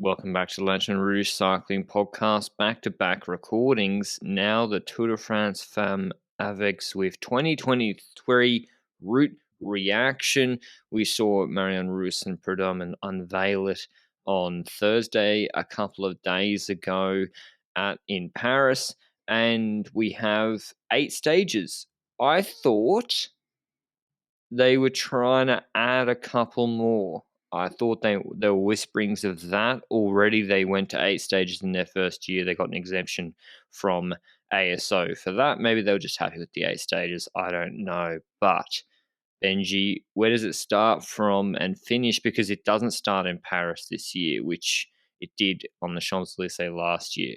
Welcome back to the Lanterne Rouge Cycling Podcast. Back-to-back recordings. Now the Tour de France Femmes avec Zwift 2023 route reaction. We saw Marianne Rousse and Prudhomme unveil it on Thursday, a couple of days ago in Paris. And we have 8 stages. I thought they were trying to add a couple more. I thought there were whisperings of that already. They went to 8 stages in their first year. They got an exemption from ASO for that. Maybe they were just happy with the 8 stages. I don't know. But Benji, where does it start from and finish? Because it doesn't start in Paris this year, which it did on the Champs-Élysées last year.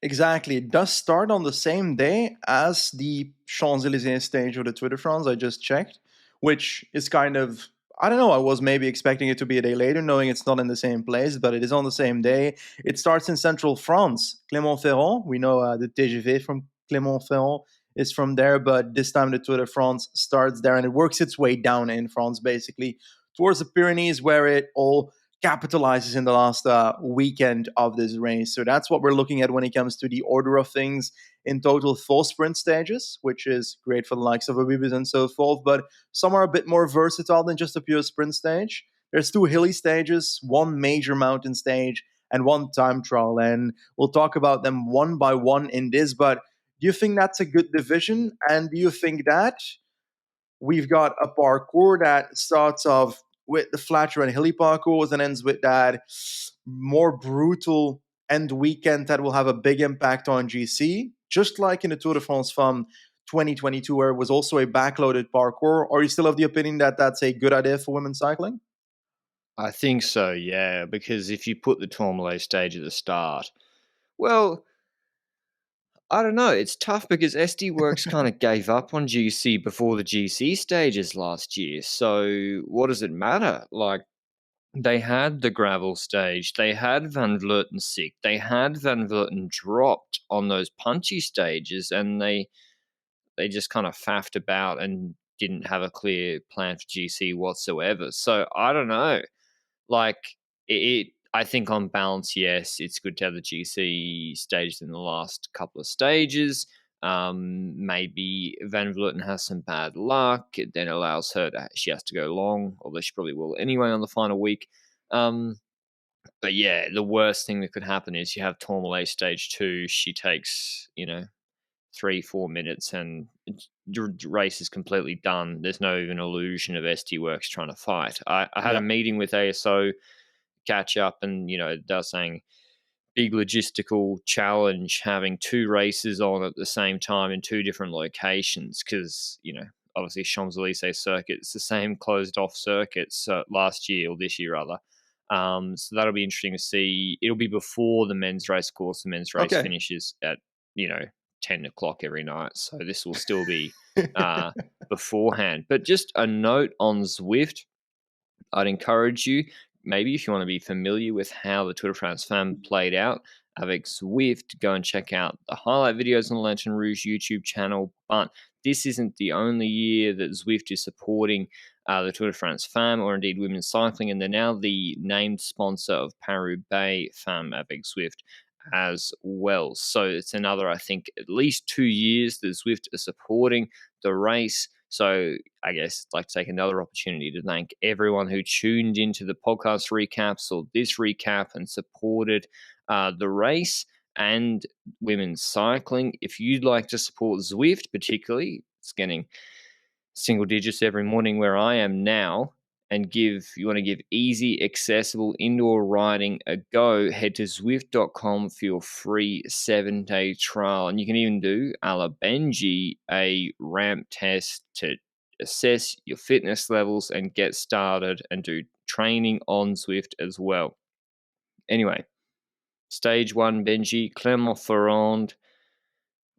Exactly. It does start on the same day as the Champs-Élysées stage of the Tour de France. I just checked, which is kind of, I don't know, I was maybe expecting it to be a day later, knowing it's not in the same place, but it is on the same day. It starts in central France, Clermont-Ferrand. We know the TGV from Clermont-Ferrand is from there, but this time the Tour de France starts there and it works its way down in France, basically, towards the Pyrenees, where it all capitalizes in the last weekend of this race. So that's what we're looking at when it comes to the order of things. In total, 4 sprint stages, which is great for the likes of Abibis and so forth, but some are a bit more versatile than just a pure sprint stage. There's 2 hilly stages, 1 major mountain stage, and 1 time trial, and we'll talk about them one by one in this. But do you think that's a good division? And do you think that we've got a parcours that starts off with the flatter and hilly parcours and ends with that more brutal end weekend that will have a big impact on GC, just like in the Tour de France Femmes 2022, where it was also a backloaded parcours? Or are you still of the opinion that that's a good idea for women's cycling? I think so, yeah, because if you put the Tourmalet stage at the start, well, I don't know. It's tough because SD Works kind of gave up on GC before the GC stages last year. So what does it matter? Like, they had the gravel stage, they had Van Vleuten sick, they had Van Vleuten dropped on those punchy stages, and they just kind of faffed about and didn't have a clear plan for GC whatsoever. So I don't know. Like, I think on balance, yes, it's good to have the GC staged in the last couple of stages. Maybe Van Vleuten has some bad luck. It then allows her she has to go long, although she probably will anyway on the final week. But yeah, the worst thing that could happen is you have Tourmalet stage 2. She takes, 3-4 minutes and the race is completely done. There's no even illusion of SD Works trying to fight. I had a meeting with ASO catch up, and they're saying big logistical challenge having 2 races on at the same time in 2 different locations, because obviously Champs-Élysées circuit, it's the same closed off circuits last year, or this year rather. So that'll be interesting to see. It'll be before the men's race. Of course, the men's race finishes at 10 o'clock every night, so this will still be beforehand. But just a note on Zwift, I'd encourage you, maybe if you want to be familiar with how the Tour de France Femmes played out avec Zwift, go and check out the highlight videos on the Lanterne Rouge YouTube channel. But this isn't the only year that Zwift is supporting the Tour de France Femmes, or indeed women's cycling, and they're now the named sponsor of Paris-Roubaix Femmes avec Zwift as well. So it's another, I think, at least 2 years that Zwift are supporting the race. So I guess I'd like to take another opportunity to thank everyone who tuned into the podcast recaps or this recap and supported the race and women's cycling. If you'd like to support Zwift, particularly, it's getting single digits every morning where I am now, and you want to give easy, accessible indoor riding a go, head to Zwift.com for your free 7-day trial. And you can even do, a la Benji, a ramp test to assess your fitness levels and get started and do training on Zwift as well. Anyway, stage 1, Benji, Clermont-Ferrand.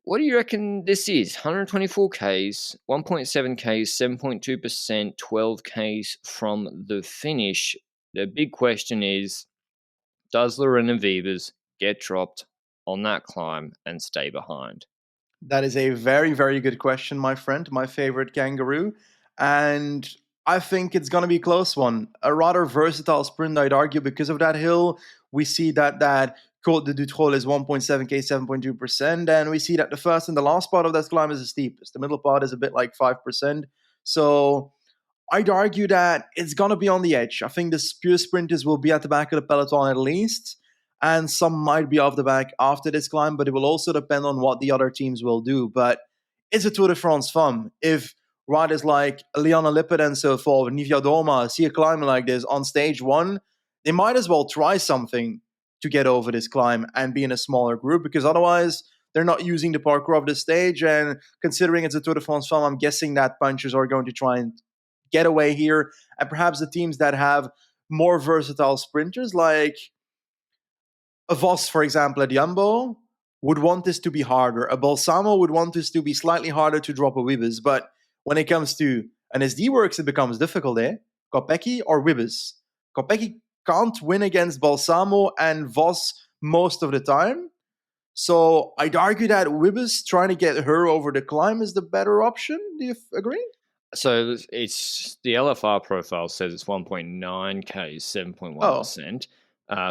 What do you reckon this is? 124 Ks, 1.7 Ks, 7.2%, 12 Ks from the finish. The big question is, does Lorena Wiebes get dropped on that climb and stay behind? That is a very, very good question, my friend, my favorite kangaroo. And I think it's going to be a close one. A rather versatile sprint, I'd argue, because of that hill. We see that Côte de Dutrol is 1.7k, 7.2%, and we see that the first and the last part of that climb is the steepest. The middle part is a bit like 5%. So I'd argue that it's going to be on the edge. I think the pure sprinters will be at the back of the peloton at least, and some might be off the back after this climb, but it will also depend on what the other teams will do. But it's a Tour de France Femmes. If riders like Liana Lippert and so forth, Nivia Doma, see a climb like this on stage one, they might as well try something to get over this climb and be in a smaller group, because otherwise they're not using the parkour of the stage. And considering it's a Tour de France Femmes, I'm guessing that punchers are going to try and get away here. And perhaps the teams that have more versatile sprinters, like a Vos, for example, at Jumbo, would want this to be harder. A Balsamo would want this to be slightly harder to drop a Wibbes. But when it comes to an SD Works, it becomes difficult, eh? Kopecky or Wibbes? Kopecky can't win against Balsamo and Vos most of the time. So I'd argue that Wibbes trying to get her over the climb is the better option. Do you agree? So it's the LFR profile says it's 1.9k, 7.1%.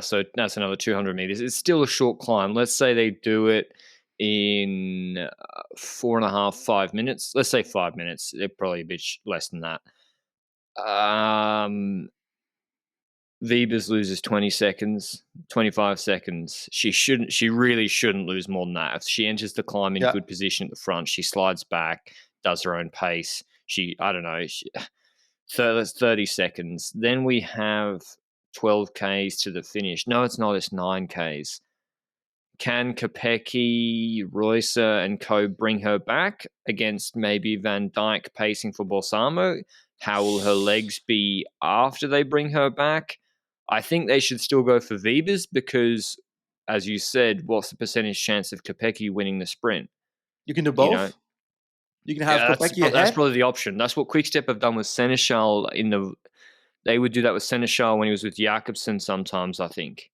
So that's another 200 meters. It's still a short climb. Let's say they do it in 4.5, 5 minutes. Let's say 5 minutes. They're probably a bit less than that. Wiebes loses 20 seconds, 25 seconds. She really shouldn't lose more than that. If she enters the climb in good position at the front, she slides back, does her own pace. That's 30 seconds. Then we have 12Ks to the finish. No, it's not. It's 9Ks. Can Kopecky, Reusser, and co bring her back against maybe Van Dijk pacing for Balsamo? How will her legs be after they bring her back? I think they should still go for Wiebes because, as you said, what's the percentage chance of Kopecky winning the sprint? You can do both. You can have Kopecky ahead. That's probably the option. That's what Quickstep have done with Seneschal. They would do that with Seneschal when he was with Jakobsen sometimes, I think.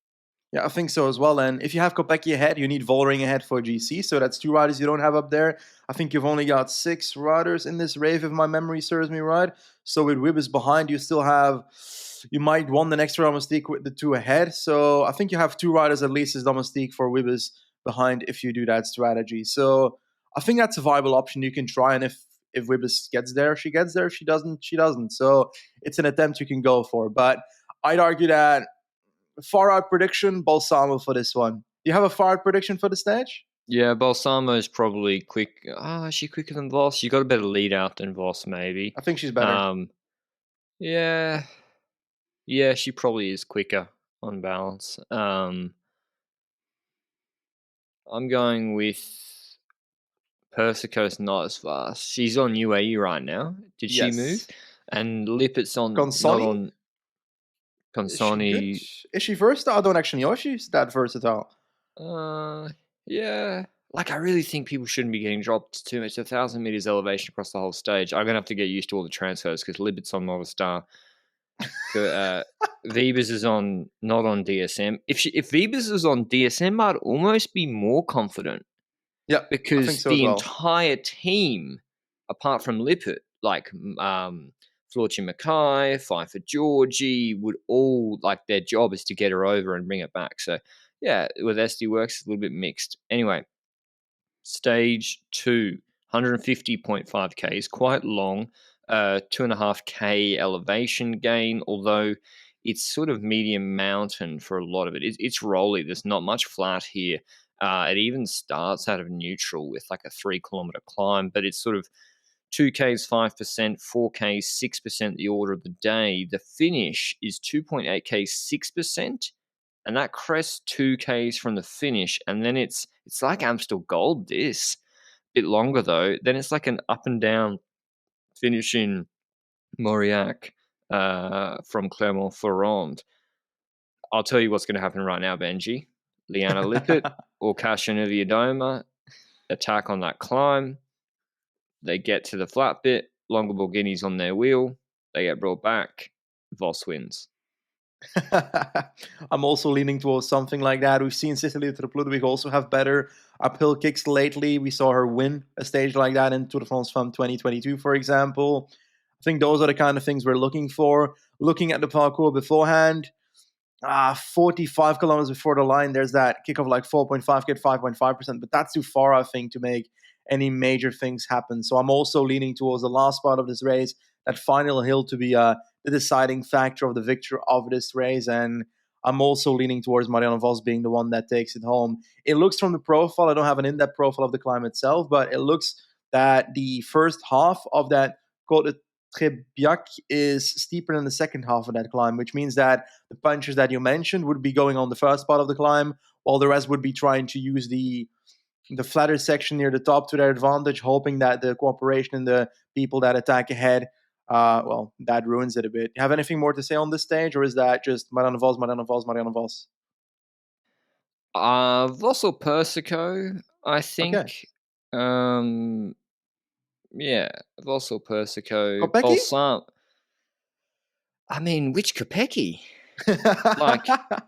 Yeah, I think so as well. And if you have Kopecky ahead, you need Vollering ahead for GC. So that's 2 riders you don't have up there. I think you've only got 6 riders in this rave, if my memory serves me right. So with Wibbes behind, you might want the next Domestique with the 2 ahead. So I think you have 2 riders at least as Domestique for Wibbes behind if you do that strategy. So I think that's a viable option you can try. And if Wibbes gets there, she gets there. If she doesn't, she doesn't. So it's an attempt you can go for. But I'd argue that far out prediction, Balsamo for this one. Do you have a far out prediction for the stage? Yeah, Balsamo is probably quick. Is she quicker than Vos? She got a better lead out than Vos, maybe. I think she's better. Yeah, she probably is quicker on balance. I'm going with Persico's not as fast. She's on UAE right now. Did she move? And Lippett's on Consoni? Consoni. Is she versatile? I don't actually know if she's that versatile. Yeah. I really think people shouldn't be getting dropped too much. 1,000 meters elevation across the whole stage. I'm going to have to get used to all the transfers because Lippett's on Movistar. Wiebes is not on DSM. If Wiebes is on DSM, I'd almost be more confident. Yeah, because the entire team, apart from Lippert, Floortje Mackay, Pfeiffer Georgie, would all their job is to get her over and bring it back. So yeah, with SD Works, it's a little bit mixed. Anyway, stage 2, 150.5k is quite long. 2.5k elevation gain, although it's sort of medium mountain for a lot of it. It's rolly. There's not much flat here. It even starts out of neutral with a 3-kilometer climb, but it's sort of 2Ks 5%, 4Ks 6% the order of the day. The finish is 2.8K 6%, and that crests 2Ks from the finish, and then it's like Amstel Gold. This bit longer though. Then it's like an up and down finish in Mauriac from Clermont-Ferrand. I'll tell you what's going to happen right now, Benji. Liana Lippert or Kasia Niewiadoma attack on that climb. They get to the flat bit. Longa Borghini's on their wheel. They get brought back. Vos wins. I'm also leaning towards something like that. We've seen Cecilie Terplude also have better uphill kicks lately. We saw her win a stage like that in Tour de France Femmes 2022, for example. I think those are the kind of things we're looking for. Looking at the parcours beforehand, 45 kilometers before the line, there's that kickoff like 4.5, get 5.5%, but that's too far, I think, to make any major things happen. So I'm also leaning towards the last part of this race, that final hill, to be the deciding factor of the victory of this race. And I'm also leaning towards Marianne Vos being the one that takes it home. It looks from the profile, I don't have an in-depth profile of the climb itself, but it looks that the first half of that Côte de Trébiac is steeper than the second half of that climb, which means that the punchers that you mentioned would be going on the first part of the climb, while the rest would be trying to use the flatter section near the top to their advantage, hoping that the cooperation and the people that attack ahead, that ruins it a bit. You have anything more to say on this stage, or is that just Marianne Vos, Marianne Vos, Marianne Vos? Vos or Persico, I think. Okay. Yeah, Vos or Persico. Kopecky? Balsam. I mean, which Kopecky? Like,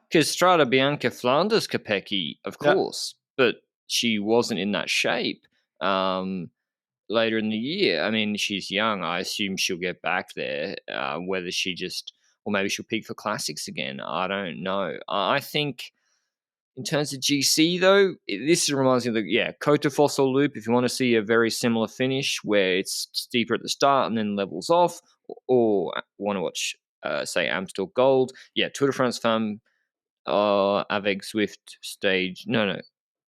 because Strada Bianca Flanders Kopecky, of course, but she wasn't in that shape later in the year. I mean, she's young. I assume she'll get back there. Whether she just, or maybe she'll peak for classics again. I don't know. I think in terms of GC, though, this reminds me of the, Côte de Fossil Loop, if you want to see a very similar finish where it's steeper at the start and then levels off, or want to watch, say, Amstel Gold. Yeah, Tour de France Femmes, avec Zwift stage. No, it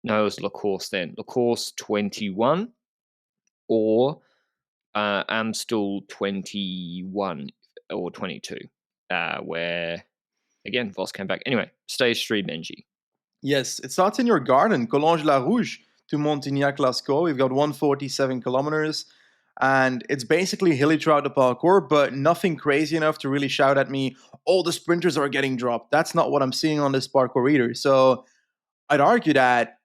was La Course then. La Course 21 or Amstel 21 or 22, where, again, Vos came back. Anyway, stage 3, Benji. Yes, it starts in your garden, Collonges-la-Rouge to Montignac-Lascaux. We've got 147 kilometers, and it's basically hilly throughout the parcours, but nothing crazy enough to really shout at me, all the sprinters are getting dropped. That's not what I'm seeing on this parcours either. So I'd argue that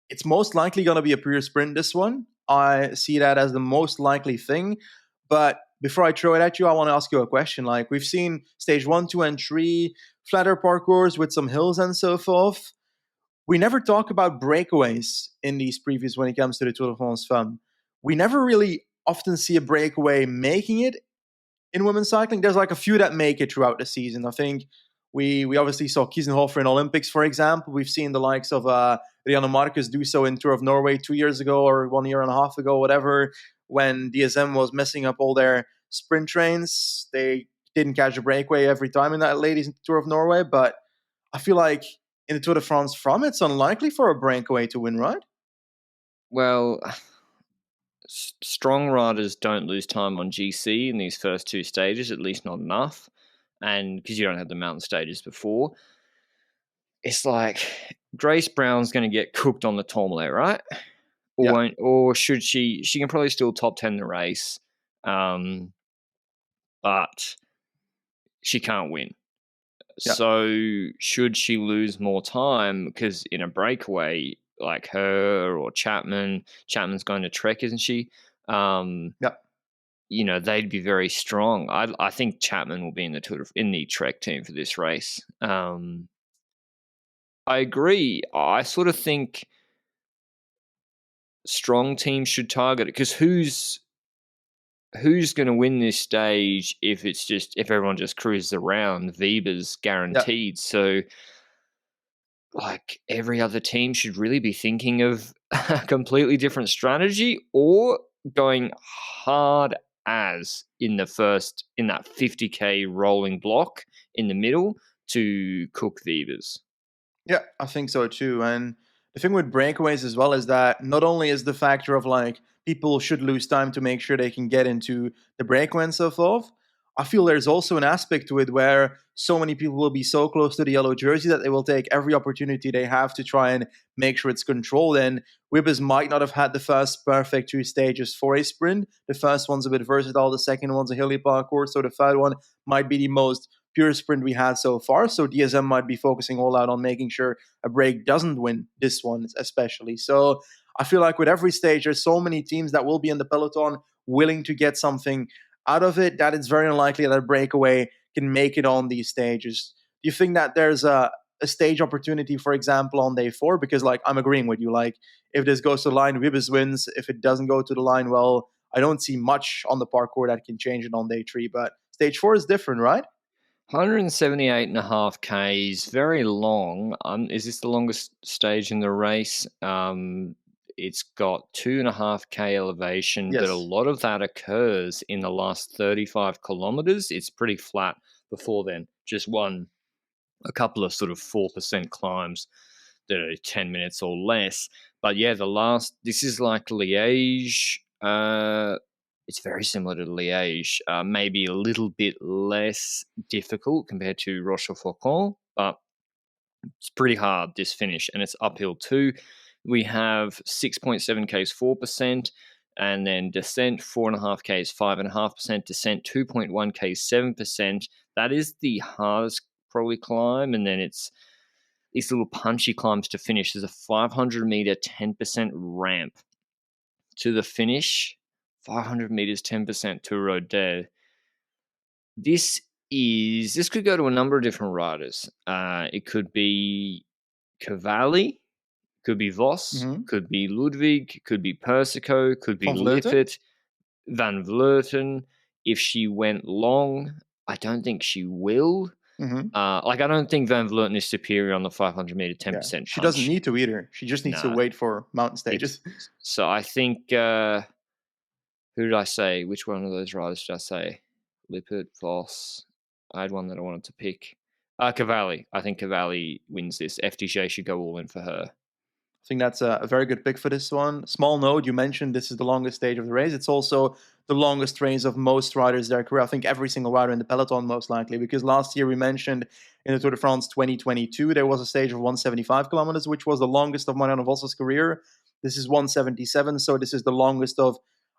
it's most likely going to be a pure sprint, this one. I see that as the most likely thing. But before I throw it at you, I want to ask you a question. Like, we've seen stage 1, 2, and 3, flatter parcours with some hills and so forth. We never talk about breakaways in these previews when it comes to the Tour de France Femmes. We never really often see a breakaway making it in women's cycling. There's like a few that make it throughout the season. I think we obviously saw Kiesenhofer in Olympics, for example. We've seen the likes of Rianne Marcus do so in Tour of Norway 2 years ago or 1 year and a half ago, whatever, when DSM was messing up all their sprint trains. They didn't catch a breakaway every time in that ladies Tour of Norway, but I feel like in the Tour de France Femmes, it's unlikely for a breakaway to win, right? Well, strong riders don't lose time on GC in these first 2 stages, at least not enough. And because you don't have the mountain stages before, it's like Grace Brown's going to get cooked on the Tourmalet, right? Or should she can probably still top 10 the race, but she can't win. So should she lose more time? Because in a breakaway, like her or Chapman's going to Trek, isn't she? You know, they'd be very strong. I think Chapman will be in the Trek team for this race. I agree. I sort of think strong teams should target it, because who's going to win this stage if everyone just cruises around? Weber's guaranteed. So, like, every other team should really be thinking of a completely different strategy, or going hard as in that 50k rolling block in the middle to cook Weber's. Yeah, I think so too. And the thing with breakaways as well is that not only is the factor of like people should lose time to make sure they can get into the breakaway and so forth, I feel there's also an aspect to it where so many people will be so close to the yellow jersey that they will take every opportunity they have to try and make sure it's controlled. And Wibbers might not have had the first perfect 2 stages for a sprint. The first one's a bit versatile, the second one's a hilly parcours, so the third one might be the most pure sprint we had so far. So DSM might be focusing all out on making sure a break doesn't win this one especially. So I feel like with every stage, there's so many teams that will be in the peloton willing to get something out of it that it's very unlikely that a breakaway can make it on these stages. Do you think that there's a stage opportunity, for example, on day 4? Because, like, I'm agreeing with you. Like, if this goes to the line, Wibbes wins. If it doesn't go to the line, well, I don't see much on the parkour that can change it on day 3. But stage 4 is different, right? 178.5 Ks, very long. Is this the longest stage in the race? It's got 2.5K elevation, but a lot of that occurs in the last 35 kilometers. It's pretty flat before then. Just a couple of sort of 4% climbs that are 10 minutes or less. But yeah, this is like Liège. It's very similar to Liège, maybe a little bit less difficult compared to Rochefoucauld, but it's pretty hard, this finish, and it's uphill too. We have 6.7 Ks, 4%, and then descent, 4.5 Ks, 5.5%, descent, 2.1 Ks, 7%. That is the hardest probably climb, and then it's these little punchy climbs to finish. There's a 500 meter, 10% ramp to the finish. 500 meters, 10% to Rodez. This could go to a number of different riders. It could be Cavalli, could be Vos, could be Ludwig, could be Persico, could be Lippert, Van Vleuten. If she went long, I don't think she will. I don't think Van Vleuten is superior on the 500 meter 10% punch. She doesn't need to either. She just needs to wait for mountain stages. So I think, who did I say? Which one of those riders did I say? Lippert, Vos. I had one that I wanted to pick. Cavalli. I think Cavalli wins this. FDJ should go all in for her. I think that's a very good pick for this one. Small note, you mentioned this is the longest stage of the race. It's also the longest race of most riders their career. I think every single rider in the peloton most likely, because last year we mentioned in the Tour de France 2022, there was a stage of 175 kilometers, which was the longest of Marianne Vos's career. This is 177, so this is the longest of,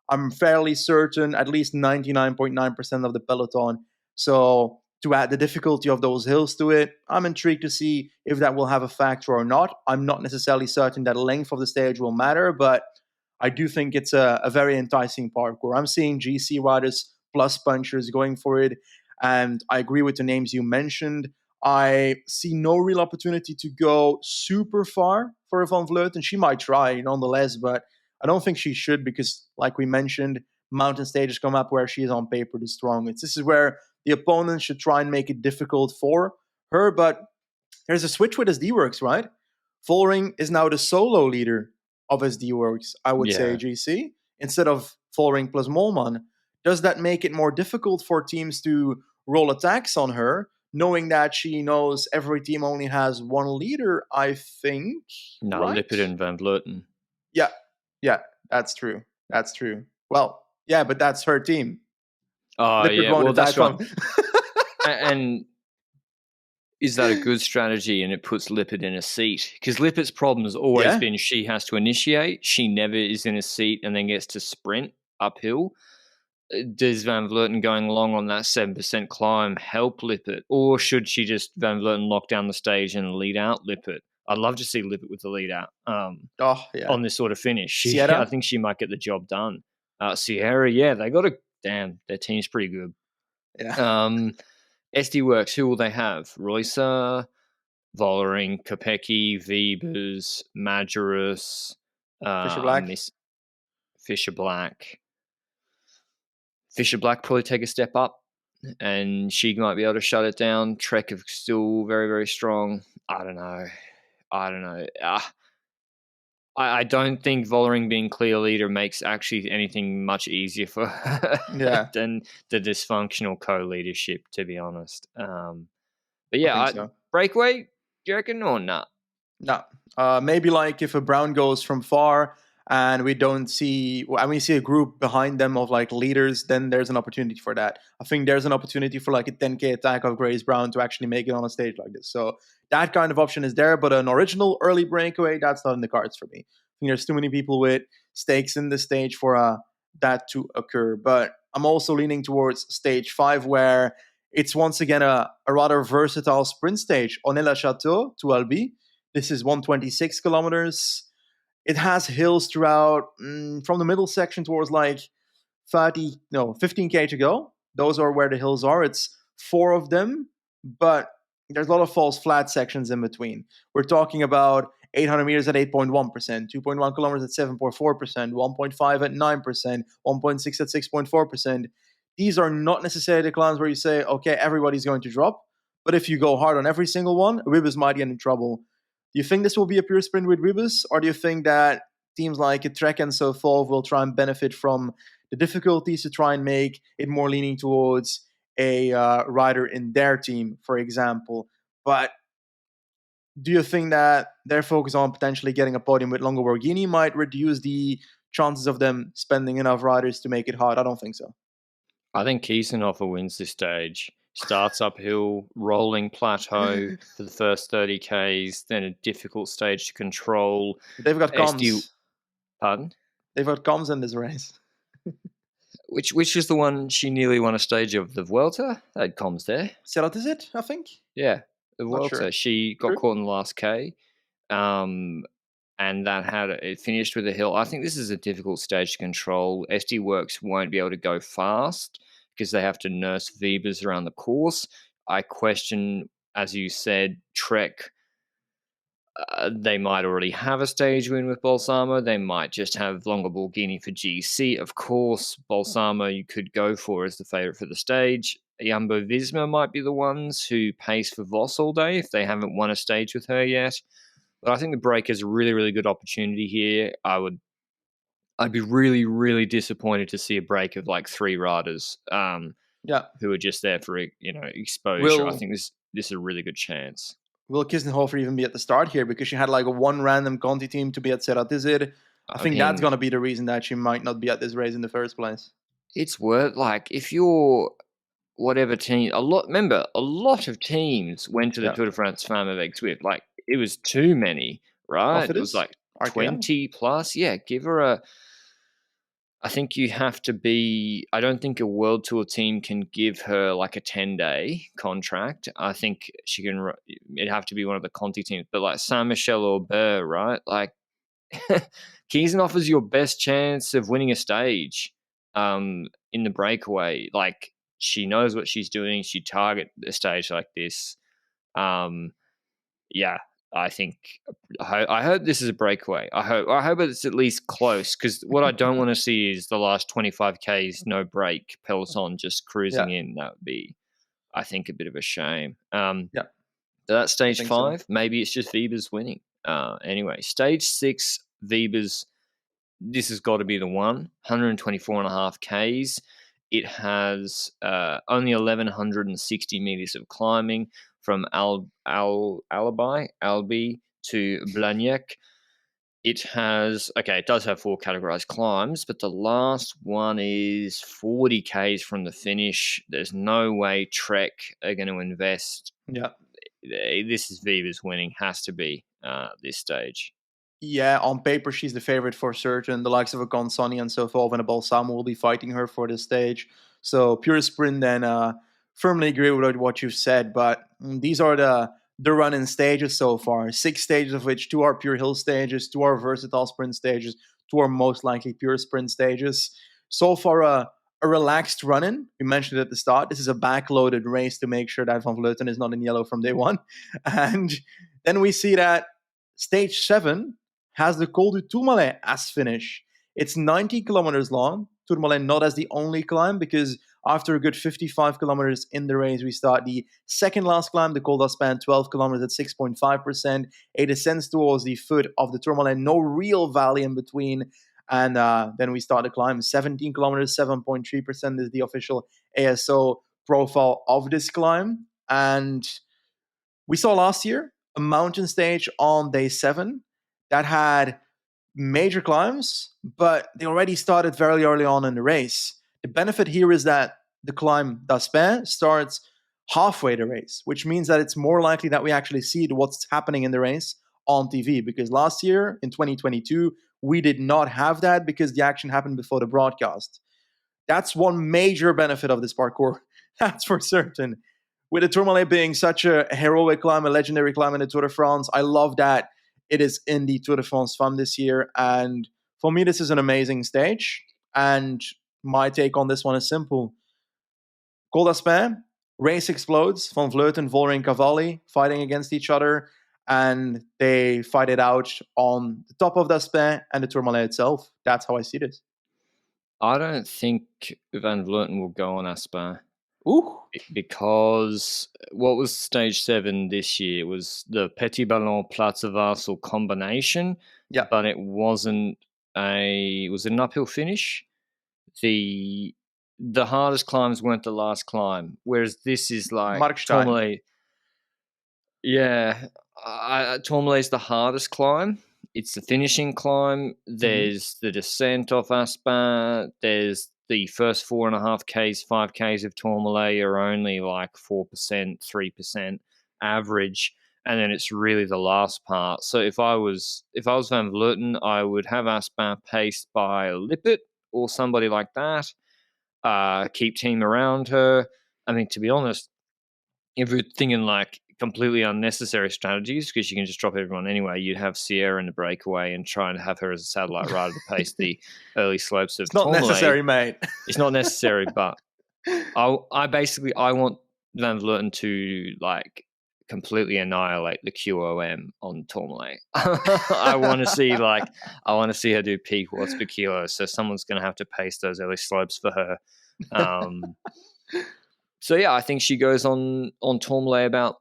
I'm fairly certain, at least 99.9% of the peloton. So to add the difficulty of those hills to it, I'm intrigued to see if that will have a factor or not. I'm not necessarily certain that length of the stage will matter, but I do think it's a very enticing parkour. I'm seeing GC riders plus punchers going for it, and I agree with the names you mentioned. I see no real opportunity to go super far for Van Vleuten. She might try nonetheless, but I don't think she should because, like we mentioned, mountain stages come up where she is on paper the strongest. This is where the opponent should try and make it difficult for her, but there's a switch with SD Works, right? Vollering is now the solo leader of SD Works, I would say, GC, instead of Vollering plus Mollman. Does that make it more difficult for teams to roll attacks on her, knowing that she knows every team only has one leader, I think? No, right? Lippert and Van Vleuten. Yeah, that's true. Well, yeah, but that's her team. Oh, yeah, well, that's right. And is that a good strategy? And it puts Lippert in a seat? Because Lippert's problem has always been she has to initiate. She never is in a seat and then gets to sprint uphill. Does Van Vleuten going long on that 7% climb help Lippert? Or should she just Van Vleuten lock down the stage and lead out Lippert? I'd love to see Lippert with the lead out on this sort of finish. I think she might get the job done. Sierra, they got damn, their team's pretty good. Yeah. SD Works, who will they have? Reusser, Vollering, Kopecky, Wiebers, Majerus, Fisher Black. Fisher Black probably take a step up, and she might be able to shut it down. Trek is still very, very strong. I don't know. I don't think Vollering being clear leader makes actually anything much easier for her than the dysfunctional co-leadership, to be honest. But yeah, breakaway, do you reckon, or not? No. Maybe like if a Brown goes from far and we don't see, and we see a group behind them of like leaders, then there's an opportunity for that. I think there's an opportunity for like a 10K attack of Grace Brown to actually make it on a stage like this. So that kind of option is there, but an original early breakaway, that's not in the cards for me. I think there's too many people with stakes in the stage for that to occur. But I'm also leaning towards stage 5, where it's once again a rather versatile sprint stage. Onnet-la-Château to Albi. This is 126 kilometers. It has hills throughout, from the middle section towards like 15K to go. Those are where the hills are. It's 4 of them, but there's a lot of false flat sections in between. We're talking about 800 meters at 8.1%, 2.1 kilometers at 7.4%, 1.5 at 9%, 1.6 at 6.4%. These are not necessarily the climbs where you say, okay, everybody's going to drop. But if you go hard on every single one, Wiebes might get in trouble. Do you think this will be a pure sprint with Wiebes? Or do you think that teams like Trek and so forth will try and benefit from the difficulties to try and make it more leaning towards a rider in their team, for example? But do you think that their focus on potentially getting a podium with Longo Borghini might reduce the chances of them spending enough riders to make it hard? I don't think so. I think Kiesenhofer wins this stage. Starts uphill, rolling plateau for the first 30 Ks, then a difficult stage to control. They've got comms. Pardon? They've got comms in this race. Which is the one she nearly won a stage of? The Vuelta? They had comms there. Serrat is it, I think? Yeah, the Vuelta. Sure. She got caught in the last K. And it finished with a hill. I think this is a difficult stage to control. SD Works won't be able to go fast because they have to nurse Wiebes around the course. I question, as you said, Trek. They might already have a stage win with Balsamo. They might just have Longo Borghini for GC. Of course, Balsamo you could go for as the favourite for the stage. Jumbo Visma might be the ones who pace for Vos all day if they haven't won a stage with her yet. But I think the break is a really, really good opportunity here. I'd be really, really disappointed to see a break of like 3 riders who are just there for exposure. I think this is a really good chance. Will Kiesenhofer even be at the start here because she had like a one random Conti team to be at Serrat Isid? I think that's going to be the reason that she might not be at this race in the first place. It's worth, like, if you're whatever team, a lot of teams went to the Tour de France Femmes avec Zwift. Like, it was too many, right? It was like 20 plus. Yeah, give her I think you have to be, I don't think a World Tour team can give her like a 10-day contract. I think it'd have to be one of the Conti teams, but like Saint-Michel or Burr, right? Like, Kiesenhofer's your best chance of winning a stage in the breakaway. Like, she knows what she's doing. She target a stage like this. I think I hope this is a breakaway. I hope it's at least close, because what I don't want to see is the last 25 Ks no break peloton just cruising in. That would be, I think, a bit of a shame. That's stage 5. So. Maybe it's just Wiebes winning. Anyway, stage 6, Wiebes. This has got to be the one. 124.5 Ks. It has only 1,160 meters of climbing from Albi to Blagnac. It does have 4 categorized climbs, but the last one is 40 Ks from the finish. There's no way Trek are going to invest. Yeah. This is Wiebes winning, has to be this stage. Yeah, on paper, she's the favorite for certain. The likes of a Consoni and so forth and a Balsamo will be fighting her for this stage. So pure sprint, then firmly agree with what you've said. But these are the run-in stages so far. 6 stages of which 2 are pure hill stages, 2 are versatile sprint stages, 2 are most likely pure sprint stages. So far, a relaxed run-in. We mentioned it at the start. This is a backloaded race to make sure that Van Vleuten is not in yellow from day one. And then we see that stage 7 has the Col du Tourmalet as finish. It's 90 kilometers long. Tourmalet not as the only climb, because after a good 55 kilometers in the race, we start the second last climb, the Col d'Aspin, 12 kilometers at 6.5%. A descent towards the foot of the Tourmalet, no real valley in between. And then we start the climb, 17 kilometers, 7.3% is the official ASO profile of this climb. And we saw last year a mountain stage on day 7 that had major climbs, but they already started very early on in the race. The benefit here is that the climb d'Aspin starts halfway the race, which means that it's more likely that we actually see what's happening in the race on TV, because last year in 2022, we did not have that because the action happened before the broadcast. That's one major benefit of this parcours. That's for certain. With the Tourmalet being such a heroic climb, a legendary climb in the Tour de France, I love that it is in the Tour de France Femmes this year. And for me, this is an amazing stage. And my take on this one is simple. Col d'Aspin, race explodes. Van Vleuten, Vollering, Cavalli fighting against each other. and they fight it out on the top of d'Aspin and the Tourmalet itself. That's how I see this. I don't think Van Vleuten will go on Aspin. Ooh. Because what was stage 7 this year? It was the Petit Ballon Plaza Varsel combination, Yeah. but it wasn't was it an uphill finish? The hardest climbs weren't the last climb, whereas this is like Markstein. Tourmalet. Yeah, Tourmalet's the hardest climb. It's the finishing climb. There's the descent off Aspin. There's the first 4.5 Ks, 5 Ks of Tourmalet are only like 4%, 3% average, and then it's really the last part. So if I was Van Vleuten, I would have Aspin paced by Lippert or somebody like that. Keep team around her. I mean, to be honest, if you're thinking like completely unnecessary strategies, because you can just drop everyone anyway, you'd have Sierra in the breakaway and try and have her as a satellite rider to pace the early slopes of It's not necessary, mate. It's not necessary, but I want Van Vleuten to like completely annihilate the QOM on Tourmalet. I want to see her do peak watts per kilo. So someone's going to have to pace those early slopes for her. So yeah, I think she goes on Tourmalet about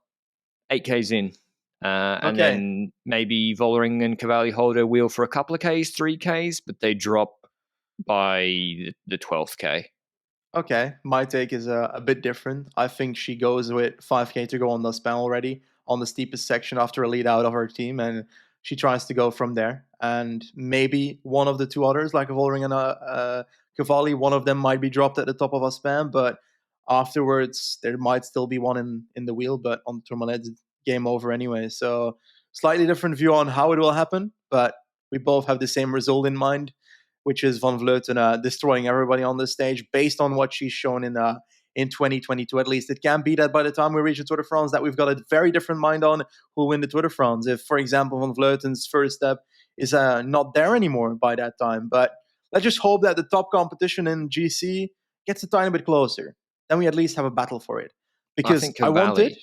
8 Ks in. And then maybe Vollering and Cavalli hold her wheel for a couple of Ks, 3 Ks, but they drop by the 12th K. Okay, my take is a bit different. I think she goes with 5K to go on the span already on the steepest section after a lead out of her team, and she tries to go from there. And maybe one of the two others, like Vollering and Cavalli, one of them might be dropped at the top of a span, but afterwards there might still be one in the wheel, but on Tourmalet, game over anyway. So slightly different view on how it will happen, but we both have the same result in mind, which is Van Vleuten destroying everybody on the stage based on what she's shown in 2022 at least. It can be that by the time we reach the Tour de France that we've got a very different mind on who'll win the Tour de France. If, for example, Van Vleuten's first step is not there anymore by that time. But let's just hope that the top competition in GC gets a tiny bit closer. Then we at least have a battle for it. Because I want it.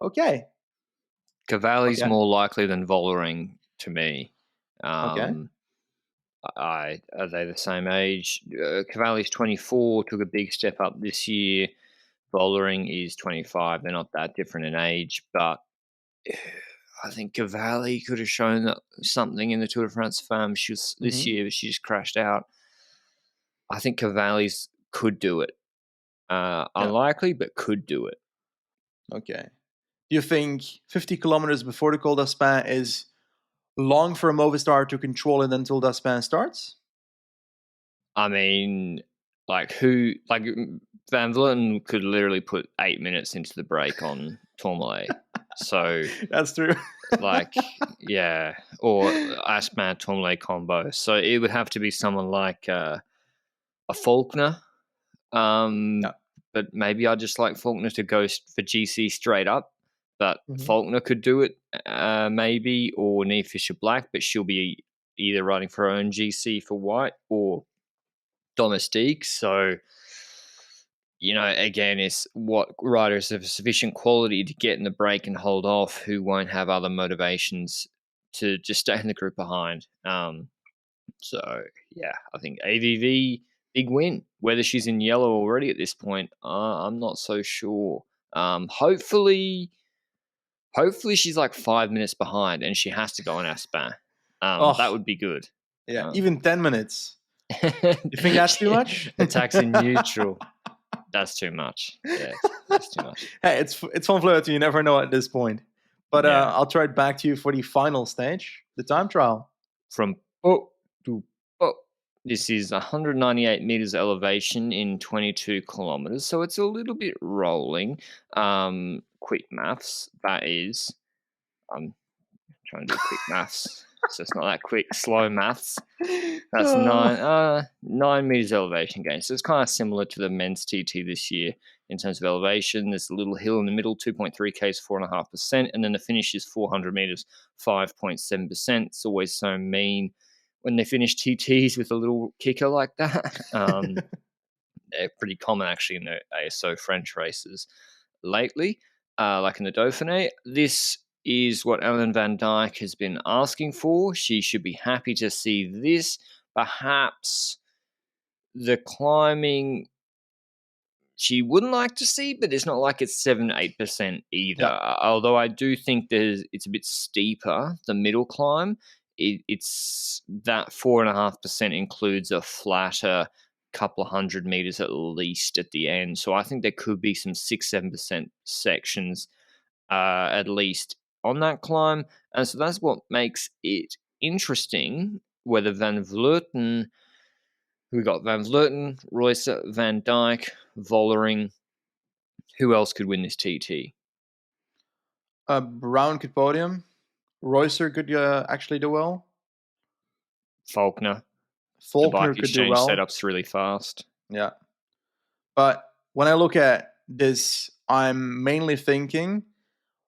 Okay. Cavalli's more likely than Vollering to me. Okay. Are they the same age? Cavalli's 24, took a big step up this year. Vollering is 25. They're not that different in age, but I think Cavalli could have shown something in the Tour de France Femmes this year, but she just crashed out. I think Cavalli's could do it. Unlikely, but could do it. Okay. Do you think 50 kilometers before the Col d'Aspin is long for a Movistar to control it until d'Aspin starts? I mean, Van Vleuten could literally put 8 minutes into the break on Tourmalet. So that's true. yeah, or Aspin Tourmalet combo. So it would have to be someone like a Faulkner. But maybe I just like Faulkner to go for GC straight up. But Faulkner could do it, maybe, or Niamh Fisher-Black, but she'll be either riding for her own GC for white or domestique. So, again, it's what riders of sufficient quality to get in the break and hold off who won't have other motivations to just stay in the group behind. So, yeah, I think AVV, big win. Whether she's in yellow already at this point, I'm not so sure. Hopefully she's like 5 minutes behind and she has to go on Aspin. That would be good. Yeah, even 10 minutes. You think that's too much? A taxi neutral. That's too much. Yeah, that's too much. Hey, it's Van Vleuten. You never know at this point. But I'll throw it back to you for the final stage, the time trial. From to this is 198 meters elevation in 22 kilometers, so it's a little bit rolling. Quick maths, that is. I'm trying to do quick maths, so it's not that quick. Slow maths. That's 9 meters elevation gain. So it's kind of similar to the men's TT this year in terms of elevation. There's a little hill in the middle, 2.3 Ks, 4.5%, and then the finish is 400 meters, 5.7%. It's always so mean when they finish TTs with a little kicker like that. They're pretty common actually in the ASO French races lately, like in the Dauphiné. This is what Ellen van Dijk has been asking for. She should be happy to see this. Perhaps the climbing she wouldn't like to see, but it's not like it's 7-8% either. Yeah. Although I do think it's a bit steeper, the middle climb. It's that 4.5% includes a flatter couple of 100 meters at least at the end. So I think there could be some 6-7% sections at least on that climb. And so that's what makes it interesting whether Van Vleuten, we got Van Vleuten, Royce, Van Dijk, Vollering. Who else could win this TT? Brown could podium. Reusser could actually do well. Faulkner. The Faulkner bike could do exchange well. setup's really fast. Yeah. But when I look at this, I'm mainly thinking,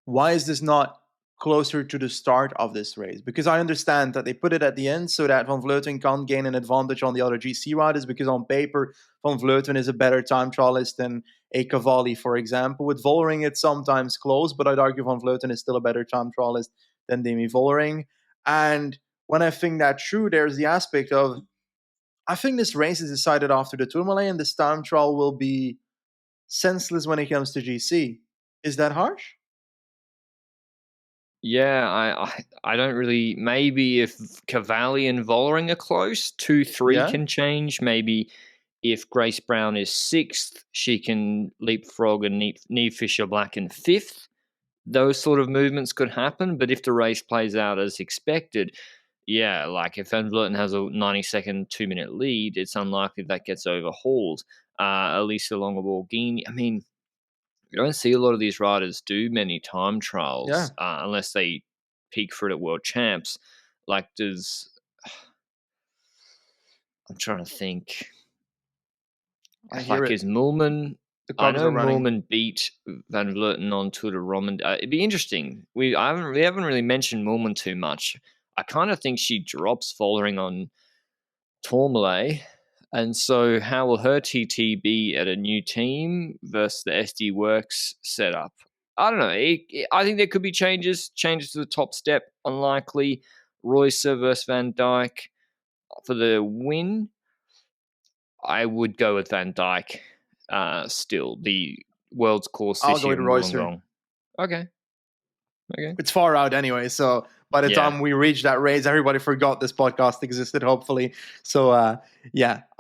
why is this not closer to the start of this race? Because I understand that they put it at the end so that Van Vleuten can't gain an advantage on the other GC riders, because on paper, Van Vleuten is a better time trialist than a Cavalli, for example. With Vollering, it's sometimes close, but I'd argue Van Vleuten is still a better time trialist than Demi Vollering. And when I think that through, there's the aspect of, I think this race is decided after the Tourmalet, and this time trial will be senseless when it comes to GC. Is that harsh? Yeah, I don't really. Maybe if Cavalli and Vollering are close, 2-3 can change. Maybe if Grace Brown is 6th, she can leapfrog and Neve Fisher Black in 5th. Those sort of movements could happen. But if the race plays out as expected, yeah, like if Van Vleuten has a 90-second, 2-minute lead, it's unlikely that gets overhauled. Elisa Longoborghini, I mean, you don't see a lot of these riders do many time trials unless they peak for it at World Champs. Like, I'm trying to think. Is Moolman? I know Moolman beat Van Vleuten on Tour de Romandie. It'd be interesting. We haven't really mentioned Moolman too much. I kind of think she drops Vollering on Tourmalet. And so how will her TT be at a new team versus the SD Works setup? I don't know. I think there could be changes to the top step. Unlikely. Royce versus Van Dijk for the win. I would go with Van Dijk still. The world's course this year. I'll go with Roycer. Okay. It's far out anyway, so by the time we reach that race, everybody forgot this podcast existed, hopefully. So, I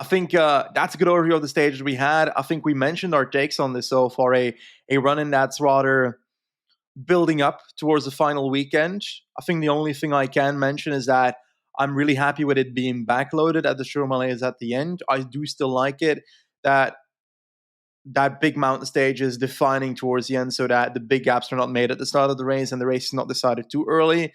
think that's a good overview of the stages we had. I think we mentioned our takes on this so far, a run-in that's rather building up towards the final weekend. I think the only thing I can mention is that I'm really happy with it being backloaded at the Tourmalet at the end. I do still like it that big mountain stage is defining towards the end so that the big gaps are not made at the start of the race and the race is not decided too early.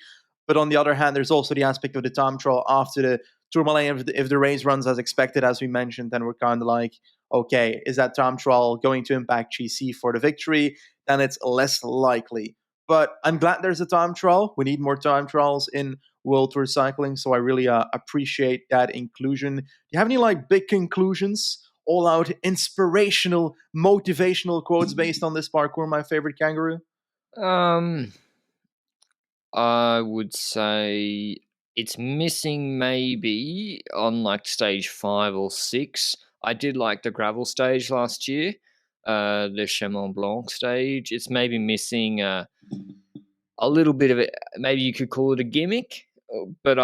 But on the other hand, there's also the aspect of the time trial after the Tourmalet. If the race runs as expected, as we mentioned, then we're kind of like, okay, is that time trial going to impact GC for the victory? Then it's less likely. But I'm glad there's a time trial. We need more time trials in World Tour cycling, so I really appreciate that inclusion. Do you have any big conclusions? All out inspirational, motivational quotes based on this parkour, my favorite kangaroo? I would say it's missing maybe on stage 5 or 6. I did like the gravel stage last year, the Chemin Blanc stage. It's maybe missing a little bit of it. Maybe you could call it a gimmick, but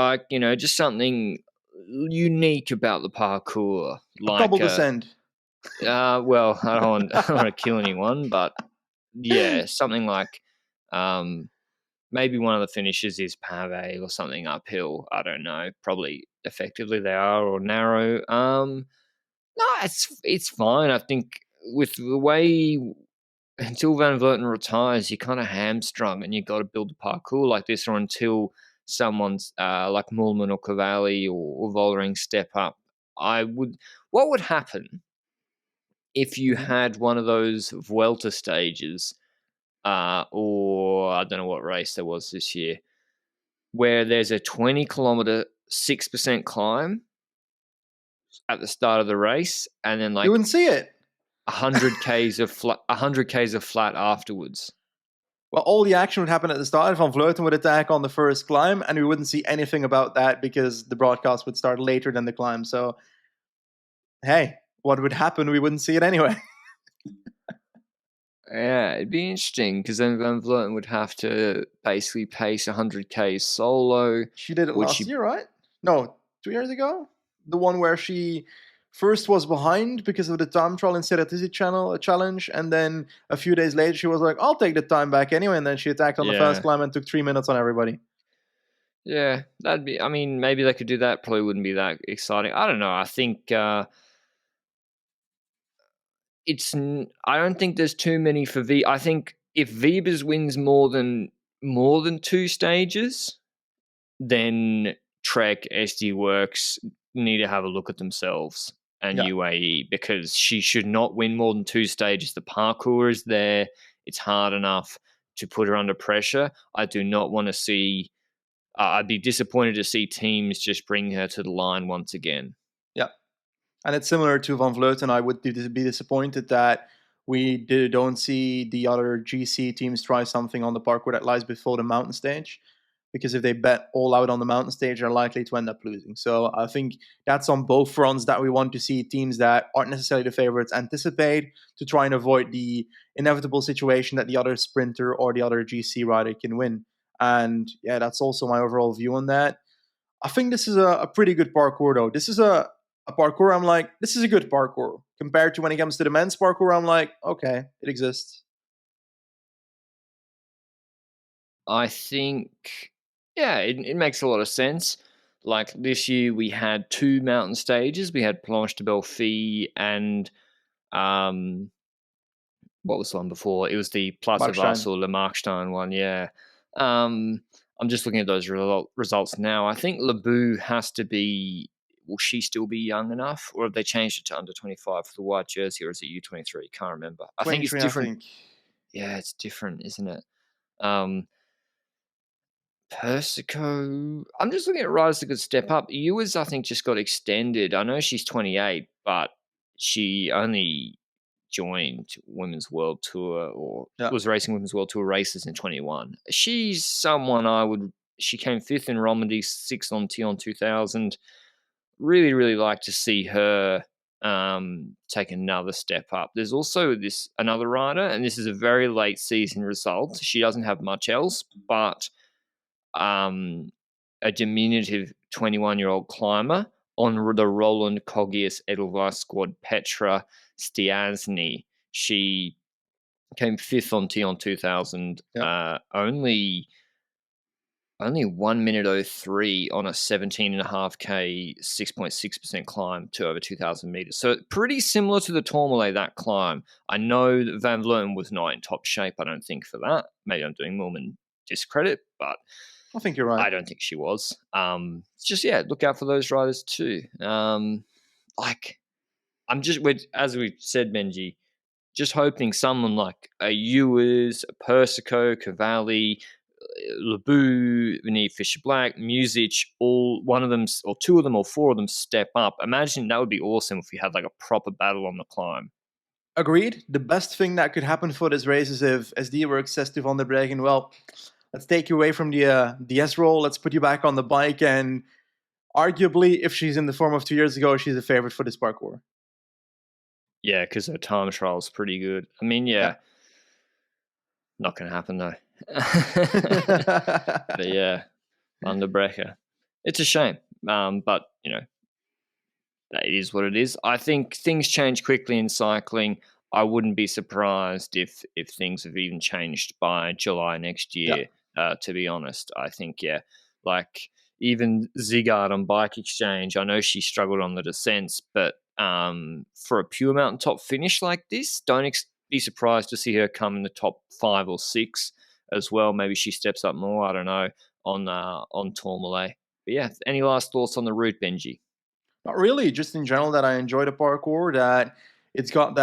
just something unique about the parkour. A couple percent. Well, I don't want to kill anyone, but yeah, something like maybe one of the finishes is pave or something uphill. I don't know. Probably effectively they are, or narrow. No, it's fine. I think with the way until Van Vleuten retires, you're kind of hamstrung, and you got to build a parkour like this, or until someone's like Moolman or Cavalli or Vollering step up. What would happen if you had one of those Vuelta stages, or I don't know what race there was this year, where there's a 20-kilometer 6% climb at the start of the race, and then you wouldn't see it. 100 k's of flat afterwards. Well, all the action would happen at the start. Van Vleuten would attack on the first climb, and we wouldn't see anything about that because the broadcast would start later than the climb. So, hey, what would happen? We wouldn't see it anyway. Yeah, it'd be interesting because then Van Vleuten would have to basically pace 100k solo. She did it last year, right? No, 2 years ago? The one where she first was behind because of the time trial in Ceratizzi challenge, and then a few days later she was like, I'll take the time back anyway, and then she attacked on the first climb and took 3 minutes on everybody. Yeah, that'd be, I mean, maybe they could do that. Probably wouldn't be that exciting. I don't know. I think I don't think there's too many for V. I think if Wiebes wins more than 2 stages, then Trek, SD Works need to have a look at themselves and UAE, because she should not win more than 2 stages. The parkour is there. It's hard enough to put her under pressure. I do not want to see... I'd be disappointed to see teams just bring her to the line once again. Yeah. And it's similar to Van Vleuten. I would be disappointed that we don't see the other GC teams try something on the parkour that lies before the mountain stage, because if they bet all out on the mountain stage, they're likely to end up losing. So I think that's on both fronts that we want to see teams that aren't necessarily the favorites anticipate, to try and avoid the inevitable situation that the other sprinter or the other GC rider can win. And yeah, that's also my overall view on that. I think this is a pretty good parkour, though. This is a parkour I'm like, this is a good parkour. Compared to when it comes to the men's parkour, I'm like, okay, it exists. I think, yeah, it makes a lot of sense. Like this year we had 2 mountain stages. We had Planche de Belfi and what was the one before? It was the Place of Vassal, the Markstein one, yeah. I'm just looking at those results now. I think Lebu has to be... Will she still be young enough, or have they changed it to under 25 for the white jersey, or is it U23? Can't remember. I think it's different. Yeah, it's different, isn't it? Persico. I'm just looking at riders that could step up. Ewers, I think, just got extended. I know she's 28, but she only joined Women's World Tour, or was racing Women's World Tour races in 21. She's someone she came 5th in Romandy, 6th on Tion 2000. Really, really like to see her take another step up. There's also another rider, and this is a very late season result. She doesn't have much else, but a diminutive 21-year-old climber on the Roland Kogias Edelweiss squad, Petra Stiazny. She came 5th on Tion 2000, only 1 minute 03 on a 17.5k, 6.6% climb to over 2,000 meters. So pretty similar to the Tourmalet, that climb. I know that Van Vleuten was not in top shape, I don't think, for that. Maybe I'm doing Moorman discredit, but I think you're right. I don't think she was. It's just, look out for those riders too. I'm just, as we said, Benji, just hoping someone like a Ewers, a Persico, Cavalli, Lebu, Vinny Fisher-Black, Music, all one of them, or 2 of them, or 4 of them step up. Imagine that would be awesome if we had like a proper battle on the climb. Agreed. The best thing that could happen for this race is if SD Works says to Van der Breggen, well, let's take you away from the S roll, let's put you back on the bike, and arguably, if she's in the form of 2 years ago, she's a favorite for this parkour. Yeah, because her time trial is pretty good. I mean, not going to happen though. But yeah, Underbreaker. It's a shame, but that is what it is. I think things change quickly in cycling. I wouldn't be surprised if things have even changed by July next year. To be honest, I think like even Zigard on Bike Exchange. I know she struggled on the descents, but for a pure mountaintop finish like this, don't be surprised to see her come in the top 5 or 6 as well. Maybe she steps up more. I don't know, on Tourmalet. But yeah, any last thoughts on the route, Benji? Not really. Just in general, that I enjoy the parkour. That it's got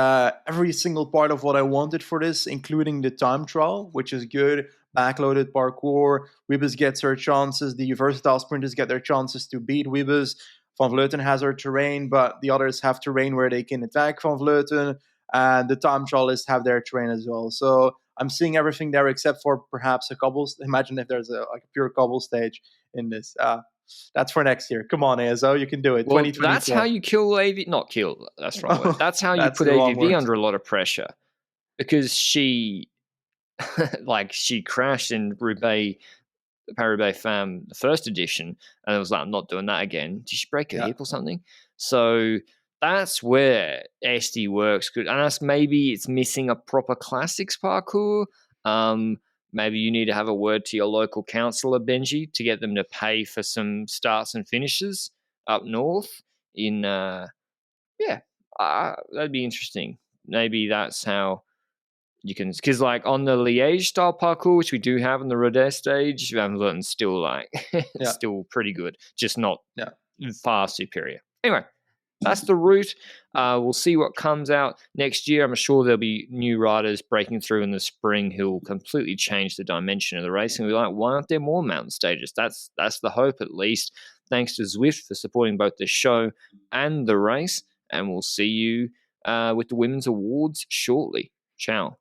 every single part of what I wanted for this, including the time trial, which is good. Backloaded parkour. Wiebes gets her chances. The versatile sprinters get their chances to beat Wiebes. Van Vleuten has her terrain, but the others have terrain where they can attack Van Vleuten. And the time trialists have their terrain as well. So I'm seeing everything there except for perhaps a cobble. Imagine if there's a pure cobble stage in this. That's for next year. Come on, ASO, you can do it. Well, that's 2024. how you kill AV. Not kill. That's the wrong word. That's how you That's put the wrong AVV word. under a lot of pressure, because she, she crashed in Paris Femmes, the first edition, and it was like, I'm not doing that again. Did she break her hip or something? So that's where SD works good. And that's maybe it's missing a proper classics parcours. Maybe you need to have a word to your local councillor, Benji, to get them to pay for some starts and finishes up north in, that'd be interesting. Maybe that's how you can, because like on the Liège style parkour, which we do have on the Rodez stage, Van Vleuten still like still pretty good, just not far superior. Anyway, that's the route. We'll see what comes out next year. I'm sure there'll be new riders breaking through in the spring who will completely change the dimension of the race. And we're like, why aren't there more mountain stages? That's the hope, at least. Thanks to Zwift for supporting both the show and the race. And we'll see you with the Women's Awards shortly. Ciao.